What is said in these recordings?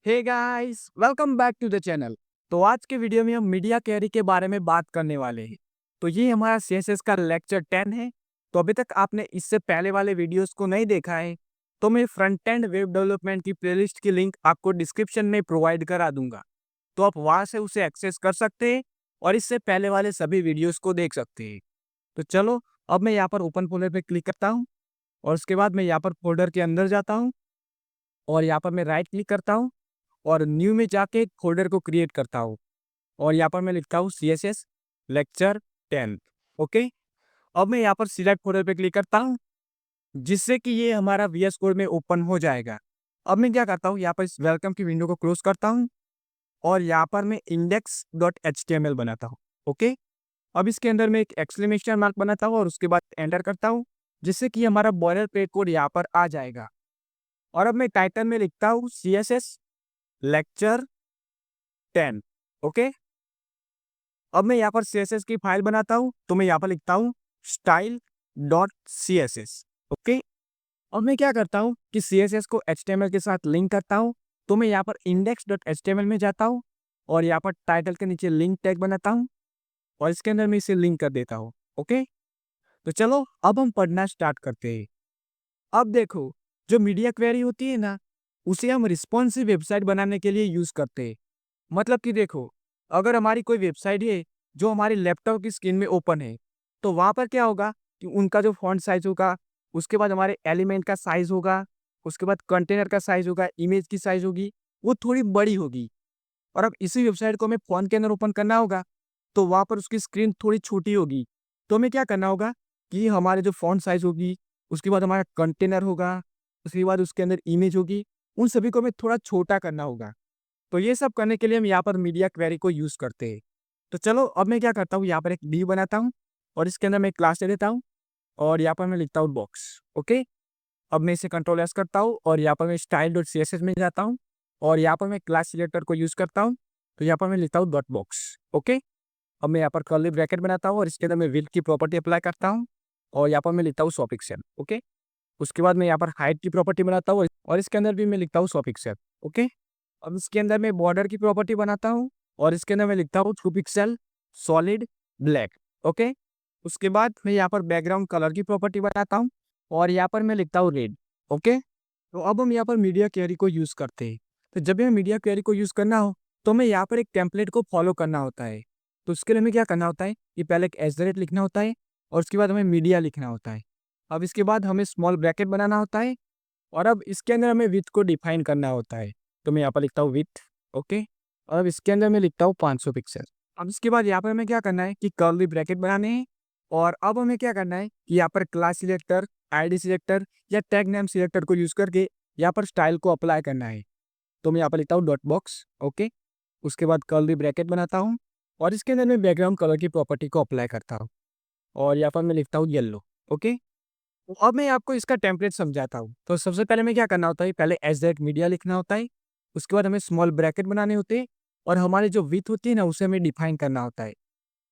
Hey guys, welcome back to the channel. तो आज के वीडियो में हम मीडिया क्वेरी के बारे में बात करने वाले हैं। तो ये हमारा सीएसएस का लेक्चर 10 है। तो अभी तक आपने इससे पहले वाले वीडियोस को नहीं देखा है तो मैं फ्रंट एंड वेब डेवलपमेंट की प्लेलिस्ट की लिंक आपको डिस्क्रिप्शन में प्रोवाइड करा दूंगा। तो आप वहां से उसे एक्सेस कर सकते हैं और इससे पहले वाले सभी वीडियोस को देख सकते हैं। तो चलो, अब मैं यहाँ पर ओपन फोल्डर पे क्लिक करता हूँ और उसके बाद मैं यहाँ पर फोल्डर के अंदर जाता हूँ और यहाँ पर मैं राइट क्लिक करता हूँ और न्यू में जाके एक फोल्डर को क्रिएट करता हूँ और यहाँ पर मैं लिखता हूँ CSS लेक्चर 10। ओके, अब मैं यहाँ पर सिलेक्ट फोल्डर पे क्लिक करता हूँ जिससे कि ये हमारा VS कोड में ओपन हो जाएगा। अब मैं क्या करता हूँ, यहाँ पर इस वेलकम की विंडो को क्लोज करता हूँ और यहाँ पर मैं index.html बनाता हूँ। ओके, अब इसके अंदर मैं एक एक्सक्लेमेशन मार्क बनाता हूँ और उसके बाद एंटर करता हूँ जिससे कि हमारा बॉयलर प्लेट कोड यहाँ पर आ जाएगा। और अब मैं टाइटल में लिखता हूँ CSS लेक्चर 10। ओके, अब मैं यहाँ पर CSS की फाइल बनाता हूँ तो मैं यहाँ पर लिखता हूँ style.css। ओके, अब मैं क्या करता हूँ कि CSS को HTML के साथ लिंक करता हूँ। तो मैं यहाँ पर index.html में जाता हूँ और यहाँ पर टाइटल के नीचे लिंक टैग बनाता हूँ और इसके अंदर मैं इसे लिंक कर देता हूँ। ओके, तो चलो अब हम पढ़ना स्टार्ट करते हैं। अब देखो, जो मीडिया क्वेरी होती है ना, उसे हम रिस्पॉन्सिव वेबसाइट बनाने के लिए यूज करते हैं। मतलब कि देखो, अगर हमारी कोई वेबसाइट है जो हमारे लैपटॉप की स्क्रीन में ओपन है तो वहाँ पर क्या होगा कि उनका जो फॉन्ट साइज होगा, उसके बाद हमारे एलिमेंट का साइज होगा, उसके बाद कंटेनर का साइज होगा, इमेज की साइज होगी, वो थोड़ी बड़ी होगी। और अब इसी वेबसाइट को हमें फ़ॉन्ट के अंदर ओपन करना होगा तो वहाँ पर उसकी स्क्रीन थोड़ी छोटी होगी। तो हमें क्या करना होगा कि हमारे जो फ़ॉन्ट साइज होगी, उसके बाद हमारा कंटेनर होगा, उसके बाद उसके अंदर इमेज होगी, उन सभी को हमें थोड़ा छोटा करना होगा। तो ये सब करने के लिए हम यहाँ पर मीडिया क्वेरी को यूज़ करते हैं। तो चलो, अब मैं क्या करता हूँ, यहाँ पर एक div बनाता हूँ और इसके अंदर मैं क्लास ले लेता हूँ और यहाँ पर मैं लिखता हूँ बॉक्स। ओके, अब मैं इसे कंट्रोल एस करता हूँ और यहाँ पर मैं style.css में जाता हूँ और यहाँ पर मैं क्लास सिलेक्टर को यूज़ करता हूँ। तो यहाँ पर मैं लिखता हूँ डॉट बॉक्स। ओके, अब मैं यहाँ पर कर्ली ब्रैकेट बनाता हूँ और इसके अंदर मैं विड्थ की प्रॉपर्टी अप्लाई करता हूँ और यहाँ पर मैं लिखता हूँ 100 पिक्सल। ओके, उसके बाद मैं यहाँ पर हाइट की प्रॉपर्टी बनाता हूँ और इसके अंदर भी मैं लिखता हूँ 100 पिक्सल। ओके, अब इसके अंदर मैं बॉर्डर की प्रॉपर्टी बनाता हूँ और इसके अंदर मैं लिखता हूँ 2 पिक्सल सॉलिड ब्लैक। ओके, उसके बाद मैं यहाँ पर बैकग्राउंड कलर की प्रॉपर्टी बनाता हूँ और यहाँ पर मैं लिखता हूँ रेड। ओके, तो अब हम यहाँ पर मीडिया क्वेरी को यूज़ करते हैं। तो जब भी हमें मीडिया क्वेरी को यूज़ करना हो तो हमें यहाँ पर एक टेम्पलेट को फॉलो करना होता है। तो उसके लिए हमें क्या करना होता है कि पहले एक @ लिखना होता है और उसके बाद हमें मीडिया लिखना होता है। अब इसके बाद हमें स्मॉल ब्रैकेट बनाना होता है और अब इसके अंदर हमें विड्थ को डिफाइन करना होता है। तो मैं यहाँ पर लिखता हूँ विड्थ। ओके, और अब इसके अंदर मैं लिखता हूँ 500 पिक्सल। अब इसके बाद यहाँ पर हमें क्या करना है कि कर्ली ब्रैकेट बनाने हैं और अब हमें क्या करना है कि यहाँ पर क्लास सिलेक्टर, ID सिलेक्टर या टैग नेम सिलेक्टर को यूज़ करके यहाँ पर स्टाइल को अप्लाई करना है। तो मैं यहाँ पर लिखता हूँ डॉट बॉक्स। ओके, उसके बाद कर्ली ब्रैकेट बनाता हूँ और इसके अंदर मैं बैकग्राउंड कलर की प्रॉपर्टी को अप्लाई करता हूँ और यहाँ पर मैं लिखता हूँ येलो। ओके, तो अब मैं आपको इसका टेम्पलेट समझाता हूँ। तो सबसे पहले हमें क्या करना होता है, पहले मीडिया लिखना होता है, उसके बाद हमें स्मॉल ब्रैकेट बनाने होते हैं और हमारी जो विड्थ होती है ना, उसे हमें डिफाइन करना होता है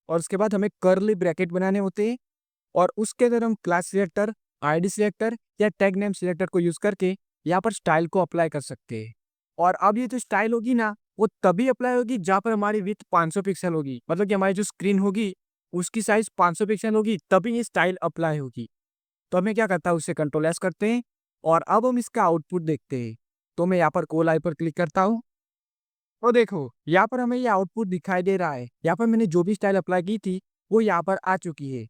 और उसके बाद हमें कर्ली ब्रैकेट बनाने होते हैं और उसके अंदर हम क्लास सिलेक्टर, ID सिलेक्टर या टैग नेम सिलेक्टर को यूज़ करके यहाँ पर स्टाइल को अप्लाई कर सकते हैं। और अब ये जो स्टाइल होगी ना, वो तभी अप्लाई होगी जहाँ पर हमारी विड्थ 500 पिक्सल होगी। मतलब कि हमारी जो स्क्रीन होगी उसकी साइज़ 500 पिक्सल होगी, तभी ये स्टाइल अप्लाई होगी। तो हमें क्या करता है, उसे कंट्रोल एस करते हैं और अब हम इसका आउटपुट देखते हैं। तो मैं यहाँ पर कोल आई पर क्लिक करता हूँ और देखो, यहाँ पर हमें ये आउटपुट दिखाई दे रहा है। यहाँ पर मैंने जो भी स्टाइल अप्लाई की थी वो यहाँ पर आ चुकी है।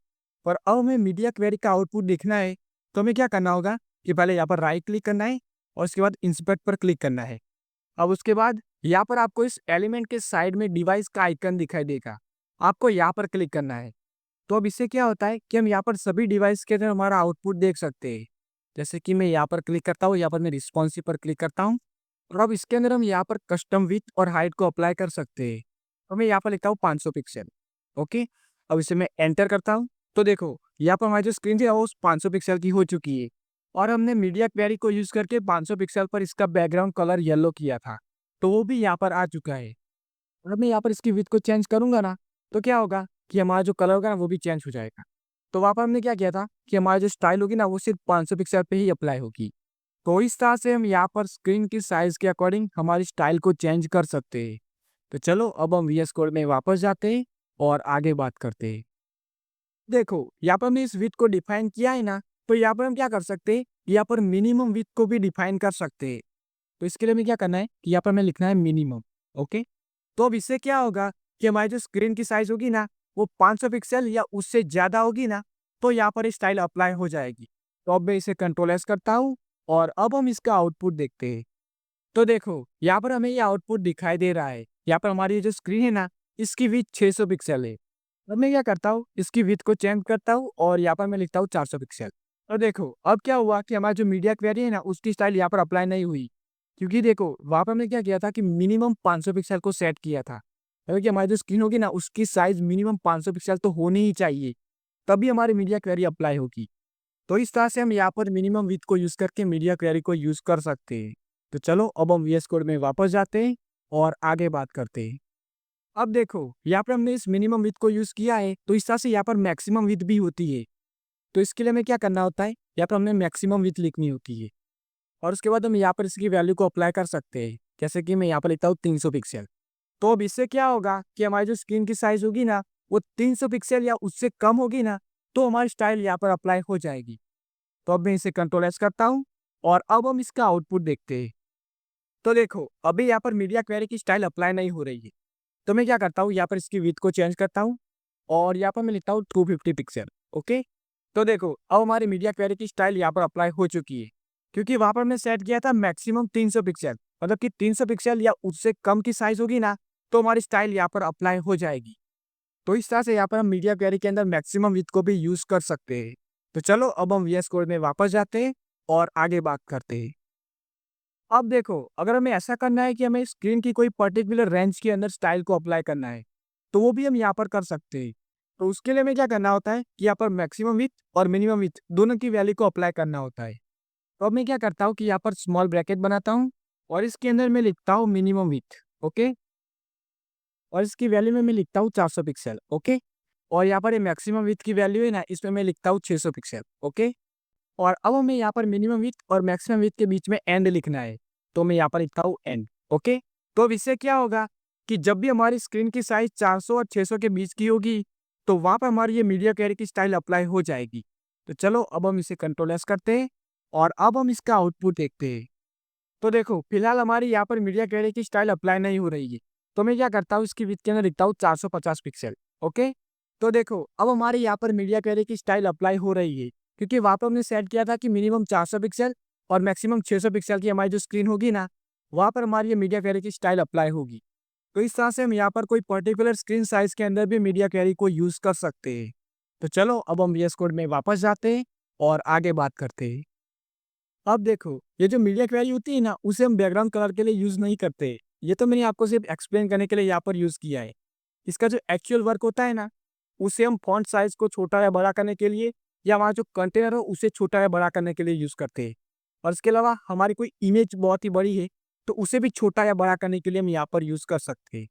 पर अब हमें मीडिया क्वेरी का आउटपुट देखना है तो हमें क्या करना होगा कि पहले यहाँ पर राइट क्लिक करना है और उसके बाद इंस्पेक्ट पर क्लिक करना है। अब उसके बाद यहाँ पर आपको इस एलिमेंट के साइड में डिवाइस का आइकन दिखाई देगा, आपको यहाँ पर क्लिक करना है। तो अब इससे क्या होता है कि हम यहाँ पर सभी डिवाइस के अंदर हमारा आउटपुट देख सकते हैं। जैसे कि मैं यहाँ पर क्लिक करता हूँ, यहाँ पर मैं रिस्पॉन्सिव पर क्लिक करता हूँ और अब इसके अंदर हम यहाँ पर कस्टम विड्थ और हाइट को अप्लाई कर सकते हैं। तो मैं यहाँ पर लिखता हूँ 500 पिक्सल। ओके, अब इसे मैं एंटर करता हूँ तो देखो, यहाँ पर हमारी जो स्क्रीन थी वो 500 पिक्सल की हो चुकी है और हमने मीडिया क्वेरी को यूज़ करके 500 पिक्सल पर इसका बैकग्राउंड कलर येलो किया था, तो वो भी यहाँ पर आ चुका है। और अब मैं यहाँ पर इसकी विड्थ को चेंज करूँगा ना, तो क्या होगा कि हमारा जो कलर होगा ना वो भी चेंज हो जाएगा। तो वहाँ पर हमने क्या किया था कि हमारी जो स्टाइल होगी ना वो सिर्फ 500 पिक्सल पे ही अप्लाई होगी। तो इस तरह से हम यहाँ पर स्क्रीन की साइज के अकॉर्डिंग हमारी स्टाइल को चेंज कर सकते हैं। तो चलो अब हम वीएस कोड में वापस जाते हैं और आगे बात करते हैं। देखो यहाँ पर हमने इस विड्थ को डिफाइन किया है ना, तो यहाँ पर हम क्या कर सकते हैं, यहाँ पर मिनिमम विड्थ को भी डिफाइन कर सकते हैं। तो इसके लिए हमें क्या करना है कि यहाँ पर हमें लिखना है मिनिमम। ओके, तो अब इससे क्या होगा कि हमारी जो स्क्रीन की साइज होगी ना वो 500 पिक्सल या उससे ज़्यादा होगी ना, तो यहाँ पर स्टाइल अप्लाई हो जाएगी। तो अब मैं इसे कंट्रोल एस करता हूँ और अब हम इसका आउटपुट देखते हैं। तो देखो यहाँ पर हमें ये आउटपुट दिखाई दे रहा है। यहाँ पर हमारी जो स्क्रीन है ना, इसकी विड्थ 600 पिक्सल है। अब मैं क्या करता हूँ, इसकी विड्थ को चेंज करता हूँ और यहाँ पर मैं लिखता हूँ 400 पिक्सल। और देखो अब क्या हुआ कि हमारा जो मीडिया क्वेरी है ना, उसकी स्टाइल यहाँ पर अप्लाई नहीं हुई, क्योंकि देखो वहाँ पर हमने क्या किया था कि मिनिमम 500 पिक्सल को सेट किया था। क्योंकि हमारी जो स्क्रीन होगी ना, उसकी साइज मिनिमम 500 पिक्सल तो होनी ही चाहिए, तभी हमारी मीडिया क्वेरी अप्लाई होगी। तो इस तरह से हम यहाँ पर मिनिमम विड्थ को यूज़ करके मीडिया क्वेरी को यूज़ कर सकते हैं। तो चलो अब हम वीएस कोड में वापस जाते हैं और आगे बात करते हैं। अब देखो यहाँ पर हमने इस मिनिमम विड्थ को यूज़ किया है, तो इस तरह से यहाँ पर मैक्सिमम विड्थ भी होती है। तो इसके लिए हमें क्या करना होता है, यहाँ पर हमने मैक्सिमम विड्थ लिखनी होती है और उसके बाद हम यहाँ पर इसकी वैल्यू को अप्लाई कर सकते हैं। जैसे कि मैं यहाँ पर लिखता हूँ 300 पिक्सल। तो अब इससे क्या होगा कि हमारी जो स्क्रीन की साइज होगी ना, वो 300 पिक्सल या उससे कम होगी ना, तो हमारी स्टाइल यहाँ पर अप्लाई हो जाएगी। तो अब मैं इसे कंट्रोल एस करता हूँ और अब हम इसका आउटपुट देखते हैं। तो देखो अभी यहाँ पर मीडिया क्वेरी की स्टाइल अप्लाई नहीं हो रही है। तो मैं क्या करता हूँ, यहाँ पर इसकी विड्थ को चेंज करता हूँ और यहाँ पर मैं लिखता हूँ 250 पिक्सल। ओके, तो देखो अब हमारी मीडिया क्वेरी की स्टाइल यहाँ पर अप्लाई हो चुकी है, क्योंकि वहाँ पर मैं सेट किया था मैक्सिमम 300 पिक्सल, मतलब कि 300 पिक्सल या उससे कम की साइज होगी ना, तो हमारी स्टाइल यहाँ पर अप्लाई हो जाएगी। तो इस तरह से यहाँ पर हम मीडिया क्वेरी के अंदर मैक्सिमम विड्थ को भी यूज़ कर सकते हैं। तो चलो अब हम वीएस कोड में वापस जाते हैं और आगे बात करते हैं। अब देखो अगर हमें ऐसा करना है कि हमें स्क्रीन की कोई पर्टिकुलर रेंज के अंदर स्टाइल को अप्लाई करना है, तो वो भी हम यहाँ पर कर सकते हैं। तो उसके लिए हमें क्या करना होता है कि यहाँ पर मैक्सिमम विड्थ और मिनिमम विड्थ दोनों की वैल्यू को अप्लाई करना होता है। तो अब मैं क्या करता हूँ कि यहाँ पर स्मॉल ब्रैकेट बनाता हूँ और इसके अंदर मैं लिखता हूँ मिनिमम विड्थ। ओके, और इसकी वैल्यू में मैं लिखता हूँ 400 पिक्सल। ओके, और यहाँ पर ये मैक्सिमम विड्थ की वैल्यू है ना, इसमें मैं लिखता हूँ 600 पिक्सल। ओके, और अब हमें यहाँ पर मिनिमम विड्थ और मैक्सिमम विड्थ के बीच में एंड लिखना है, तो मैं यहाँ पर लिखता हूँ एंड। ओके, तो अब इससे क्या होगा कि जब भी हमारी स्क्रीन की साइज 400 और 600 के बीच की होगी, तो वहाँ पर हमारी ये मीडिया क्वेरी की स्टाइल अप्लाई हो जाएगी। तो चलो अब हम इसे कंट्रोल एस करते हैं और अब हम इसका आउटपुट देखते हैं। तो देखो फिलहाल हमारी यहाँ पर मीडिया क्वेरी की स्टाइल अप्लाई नहीं हो रही है, तो मैं क्या करता हूँ, इसकी विड्थ के अंदर लिखता हूँ 450 पिक्सल। ओके, तो देखो अब हमारी यहाँ पर मीडिया क्वेरी की स्टाइल अप्लाई हो रही है, क्योंकि वहाँ पर हमने सेट किया था कि मिनिमम 400 पिक्सल और मैक्सिमम 600 पिक्सल की हमारी जो स्क्रीन होगी ना, वहाँ पर हमारी ये मीडिया क्वेरी की स्टाइल अप्लाई होगी। तो इस तरह से हम यहाँ पर कोई पर्टिकुलर स्क्रीन साइज के अंदर भी मीडिया क्वेरी को यूज़ कर सकते हैं। तो चलो अब हम वीएस कोड में वापस जाते हैं और आगे बात करते हैं। अब देखो ये जो मीडिया क्वेरी होती है ना, उसे हम बैकग्राउंड कलर के लिए यूज़ नहीं करते। ये तो मैंने आपको सिर्फ एक्सप्लेन करने के लिए यहाँ पर यूज़ किया है। इसका जो एक्चुअल वर्क होता है ना, उसे हम फॉन्ट साइज़ को छोटा या बड़ा करने के लिए या वहाँ जो कंटेनर हो उसे छोटा या बड़ा करने के लिए यूज़ करते हैं। और इसके अलावा हमारी कोई इमेज बहुत ही बड़ी है, तो उसे भी छोटा या बड़ा करने के लिए हम यहाँ पर यूज़ कर सकते हैं।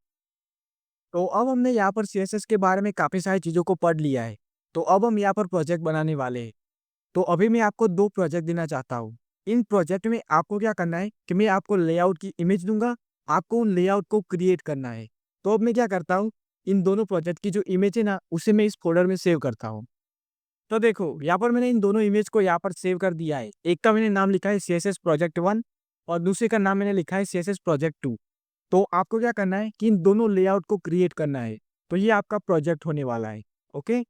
तो अब हमने यहाँ पर सीएसएस के बारे में काफ़ी सारी चीज़ों को पढ़ लिया है। तो अब हम यहाँ पर प्रोजेक्ट बनाने वाले हैं। तो अभी मैं आपको 2 प्रोजेक्ट देना चाहता हूँ। इन प्रोजेक्ट में आपको क्या करना है कि मैं आपको लेआउट की इमेज दूँगा, आपको उन लेआउट को क्रिएट करना है। तो अब मैं क्या करता हूँ, इन दोनों प्रोजेक्ट की जो इमेज है ना, उसे मैं इस फ़ोल्डर में सेव करता हूँ। तो देखो, यहाँ पर मैंने इन दोनों इमेज को यहाँ पर सेव कर दिया है। एक का मैंने नाम लिखा है सीएसएस प्रोजेक्ट 1 और दूसरे का नाम मैंने लिखा है सीएसएस प्रोजेक्ट 2। तो आपको क्या करना है कि इन दोनों लेआउट को क्रिएट करना है। तो ये आपका प्रोजेक्ट होने वाला है। ओके?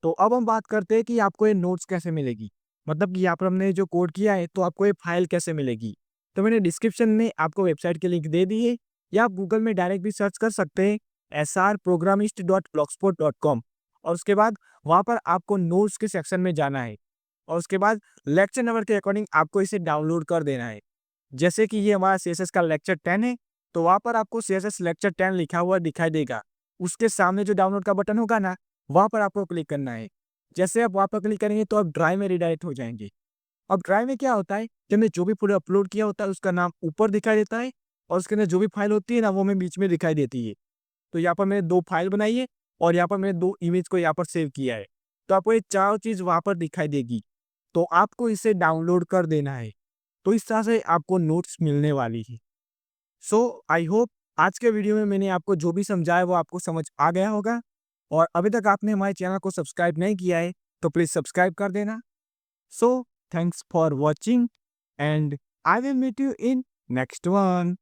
तो अब हम बात करते हैं कि आपको ये नोट्स कैसे मिलेगी। मतलब कि यहाँ पर हमने जो कोड किया है, तो आपको ये फाइल कैसे मिलेगी। तो मैंने डिस्क्रिप्शन में आपको वेबसाइट की लिंक दे दी है, या आप गूगल में डायरेक्ट भी सर्च कर सकते हैं srprogramist.blogspot.com। और उसके बाद वहाँ पर आपको नोट्स के सेक्शन में जाना है और उसके बाद लेक्चर नंबर के अकॉर्डिंग आपको इसे डाउनलोड कर देना है। जैसे कि ये हमारा सीएसएस का लेक्चर 10 है, तो वहाँ पर आपको सीएसएस लेक्चर 10 लिखा हुआ दिखाई देगा। उसके सामने जो डाउनलोड का बटन होगा ना, वहाँ पर आपको क्लिक करना है। जैसे आप वहाँ पर क्लिक करेंगे तो आप ड्राइव में रिडायरेक्ट हो जाएंगे। अब ड्राइव में क्या होता है कि हमने जो भी फोटो अपलोड किया होता है उसका नाम ऊपर दिखाई देता है और उसके अंदर जो भी फाइल होती है ना, वो हमें बीच में दिखाई देती है। तो यहाँ पर मैंने 2 फाइल बनाई है और यहाँ पर मैंने 2 इमेज को यहाँ पर सेव किया है। तो आपको ये चारों चीज़ वहाँ पर दिखाई देगी। तो आपको इसे डाउनलोड कर देना है। तो इस तरह से आपको नोट्स मिलने वाली है। सो आई होप आज के वीडियो में मैंने आपको जो भी समझाया वो आपको समझ आ गया होगा, और अभी तक आपने हमारे चैनल को सब्सक्राइब नहीं किया है तो प्लीज़ सब्सक्राइब कर देना। So thanks for watching and I will meet you in next one.